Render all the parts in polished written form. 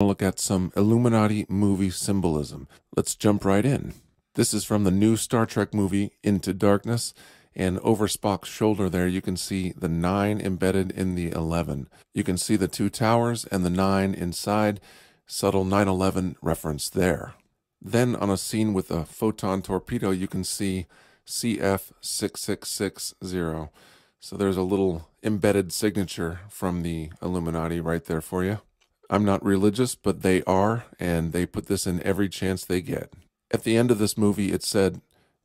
Look at some Illuminati movie symbolism. Let's jump right in. This is from the new Star Trek movie Into Darkness, and over Spock's shoulder there you can see the 9 embedded in the 11. You can see the 2 towers and the 9 inside, subtle 9/11 reference there. Then on a scene with a photon torpedo you can see CF6660. So there's a little embedded signature from the Illuminati right there for you. I'm not religious, but they are, and they put this in every chance they get. At the end of this movie, it said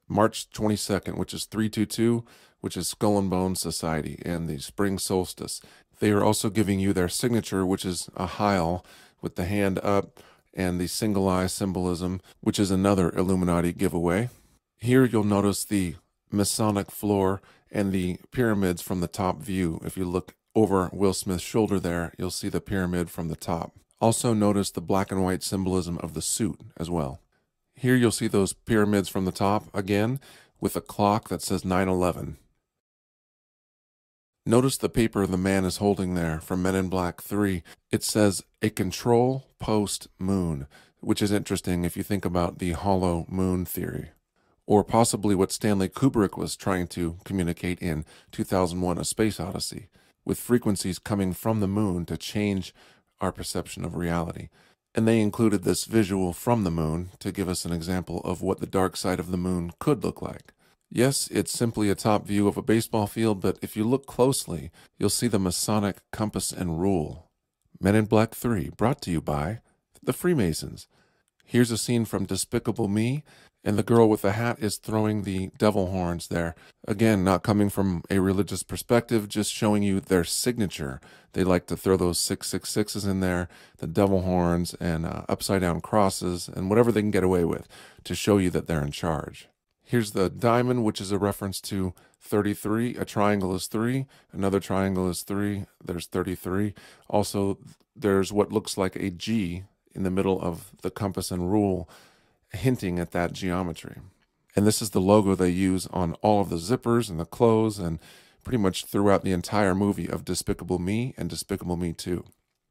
March 22nd, which is 322, which is Skull and Bones Society, and the spring solstice. They are also giving you their signature, which is a Heil with the hand up, and the single eye symbolism, which is another Illuminati giveaway. Here you'll notice the Masonic floor and the pyramids from the top view. If you look over Will Smith's shoulder there, you'll see the pyramid from the top. Also notice the black and white symbolism of the suit as well. Here you'll see those pyramids from the top again with a clock that says 9/11. Notice the paper the man is holding there from Men in Black 3. It says a control post moon, which is interesting if you think about the hollow moon theory, or possibly what Stanley Kubrick was trying to communicate in 2001: A Space Odyssey, with frequencies coming from the moon to change our perception of reality. And they included this visual from the moon to give us an example of what the dark side of the moon could look like. Yes, it's simply a top view of a baseball field, but if you look closely, you'll see the Masonic compass and rule. Men in Black 3, brought to you by the Freemasons. Here's a scene from Despicable Me, and the girl with the hat is throwing the devil horns there. Again, not coming from a religious perspective, just showing you their signature. They like to throw those 666s in there, the devil horns, and upside down crosses, and whatever they can get away with to show you that they're in charge. Here's the diamond, which is a reference to 33. A triangle is 3. Another triangle is 3. There's 33. Also, there's what looks like a G in the middle of the compass and rule, hinting at that geometry. And this is the logo they use on all of the zippers and the clothes and pretty much throughout the entire movie of Despicable Me and Despicable Me 2.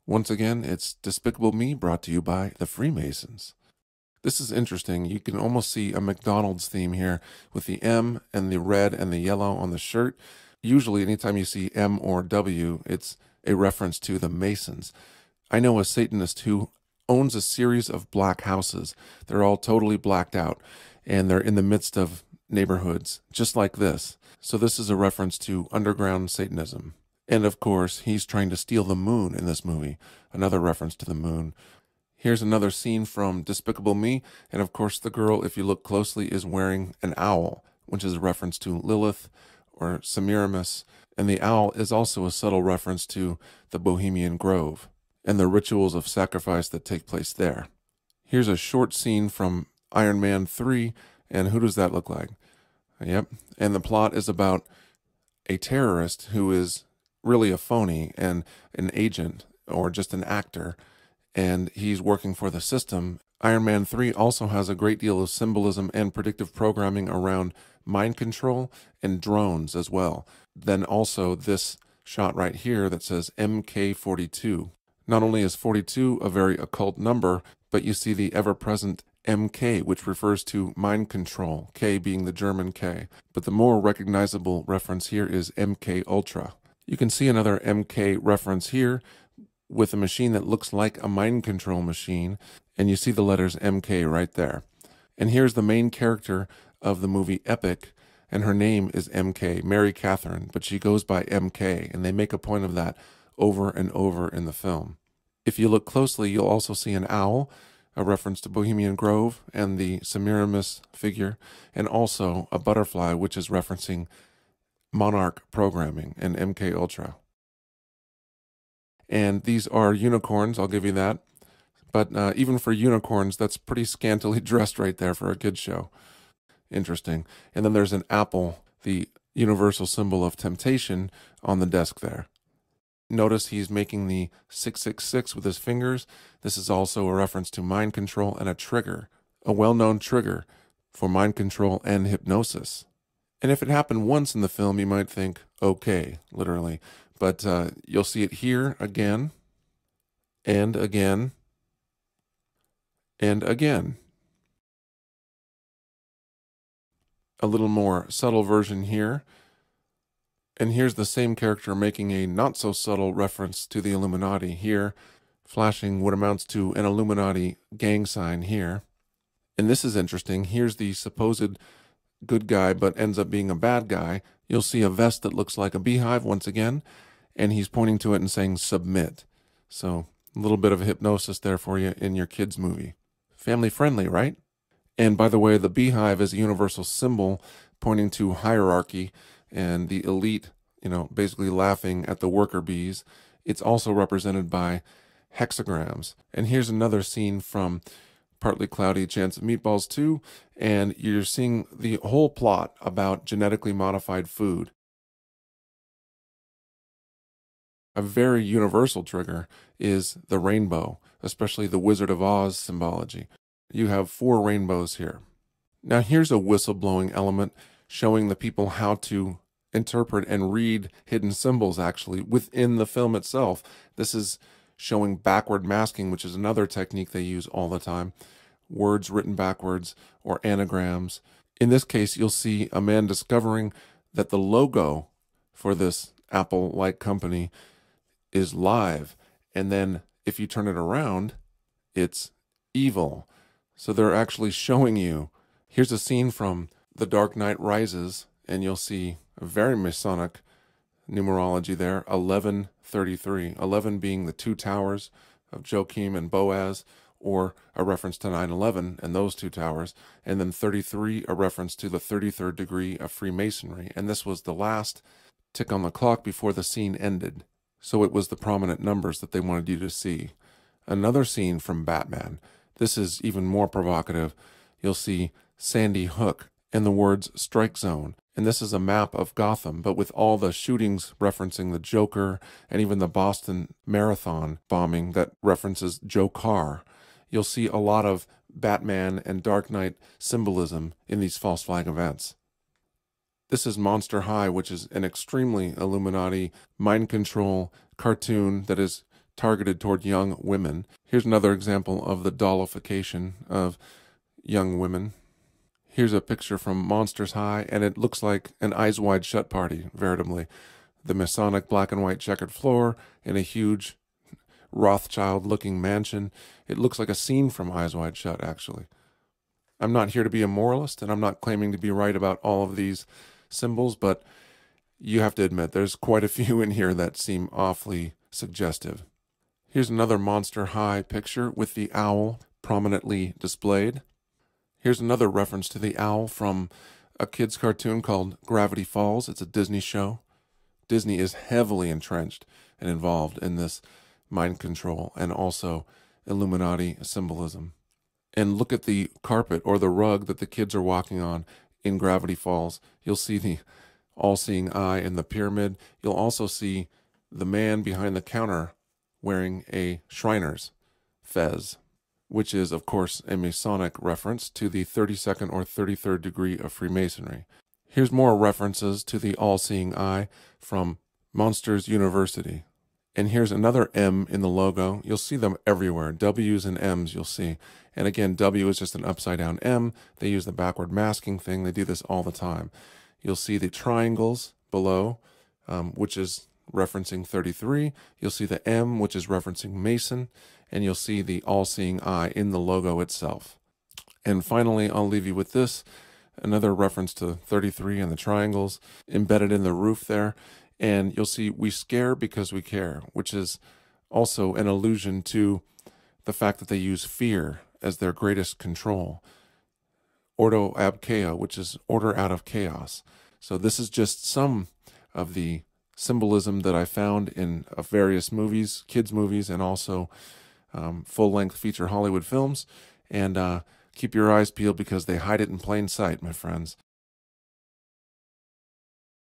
Once again, it's Despicable Me, brought to you by the Freemasons. This is interesting. You can almost see a McDonald's theme here with the M and the red and the yellow on the shirt. Usually anytime you see M or W, it's a reference to the Masons. I know a Satanist who owns a series of black houses. They're all totally blacked out, and they're in the midst of neighborhoods just like this. So this is a reference to underground Satanism. And of course, he's trying to steal the moon in this movie, another reference to the moon. Here's another scene from Despicable Me, and of course the girl, if you look closely, is wearing an owl, which is a reference to Lilith or Semiramis, and the owl is also a subtle reference to the Bohemian Grove and the rituals of sacrifice that take place there. Here's a short scene from Iron Man 3, and who does that look like? Yep, and the plot is about a terrorist who is really a phony and an agent or just an actor, and he's working for the system. Iron Man 3 also has a great deal of symbolism and predictive programming around mind control and drones as well. Then also this shot right here that says MK42. Not only is 42 a very occult number, but you see the ever-present MK, which refers to mind control, K being the German K. But the more recognizable reference here is MK Ultra. You can see another MK reference here with a machine that looks like a mind control machine, and you see the letters MK right there. And here's the main character of the movie Epic, and her name is MK, Mary Catherine, but she goes by MK, and they make a point of that over and over in the film. If you look closely, you'll also see an owl, a reference to Bohemian Grove and the Semiramis figure, and also a butterfly, which is referencing Monarch programming and MK Ultra. And these are unicorns, I'll give you that. But even for unicorns, that's pretty scantily dressed right there for a kid's show. Interesting. And then there's an apple, the universal symbol of temptation, on the desk there. Notice he's making the 666 with his fingers. This is also a reference to mind control and a trigger, a well-known trigger for mind control and hypnosis. And if it happened once in the film, you might think, okay, literally. But you'll see it here again and again And again, a little more subtle version here. And here's the same character making a not so subtle reference to the Illuminati here, flashing what amounts to an Illuminati gang sign here. And this is interesting. Here's the supposed good guy, but ends up being a bad guy. You'll see a vest that looks like a beehive once again, and he's pointing to it and saying submit. So a little bit of hypnosis there for you in your kids' movie. Family friendly, right? And by the way, the beehive is a universal symbol pointing to hierarchy and the elite, basically laughing at the worker bees. It's also represented by hexagrams. And here's another scene from Partly Cloudy Chance of Meatballs 2, and you're seeing the whole plot about genetically modified food. A very universal trigger is the rainbow, especially the Wizard of Oz symbology. You have 4 rainbows here. Now here's a whistleblowing element showing the people how to interpret and read hidden symbols actually within the film itself. This is showing backward masking, which is another technique they use all the time. Words written backwards or anagrams. In this case, you'll see a man discovering that the logo for this Apple-like company is live. And then if you turn it around, it's evil. So they're actually showing you. Here's a scene from The Dark Knight Rises, and you'll see a very Masonic numerology there, 1133. 11 being the 2 towers of Joachim and Boaz, or a reference to 9/11 and those 2 towers, and then 33, a reference to the 33rd degree of Freemasonry. And this was the last tick on the clock before the scene ended. So it was the prominent numbers that they wanted you to see. Another scene from Batman. This is even more provocative. You'll see Sandy Hook and the words strike zone. And this is a map of Gotham, but with all the shootings referencing the Joker and even the Boston Marathon bombing that references Joe Carr. You'll see a lot of Batman and Dark Knight symbolism in these false flag events. This is Monster High, which is an extremely Illuminati mind control cartoon that is targeted toward young women. Here's another example of the dollification of young women. Here's a picture from Monsters High, and it looks like an Eyes Wide Shut party, veritably. The Masonic black and white checkered floor in a huge Rothschild-looking mansion. It looks like a scene from Eyes Wide Shut, actually. I'm not here to be a moralist, and I'm not claiming to be right about all of these symbols, but you have to admit there's quite a few in here that seem awfully suggestive. Here's another Monster High picture with the owl prominently displayed. Here's another reference to the owl from a kid's cartoon called Gravity Falls. It's a Disney show. Disney is heavily entrenched and involved in this mind control and also Illuminati symbolism. And look at the carpet or the rug that the kids are walking on in Gravity Falls. You'll see the all-seeing eye in the pyramid. You'll also see the man behind the counter wearing a Shriner's fez, which is, of course, a Masonic reference to the 32nd or 33rd degree of Freemasonry. Here's more references to the all-seeing eye from Monsters University. And here's another M in the logo. You'll see them everywhere. W's and M's you'll see. And again, W is just an upside-down M. They use the backward masking thing. They do this all the time. You'll see the triangles below, which is referencing 33. You'll see the M, which is referencing Mason. And you'll see the all-seeing eye in the logo itself. And finally, I'll leave you with this. Another reference to 33 and the triangles embedded in the roof there. And you'll see we scare because we care, which is also an allusion to the fact that they use fear as their greatest control. Ordo ab chaos, which is order out of chaos. So this is just some of the symbolism that I found in various movies, kids' movies, and also full-length feature Hollywood films. And keep your eyes peeled because they hide it in plain sight, my friends.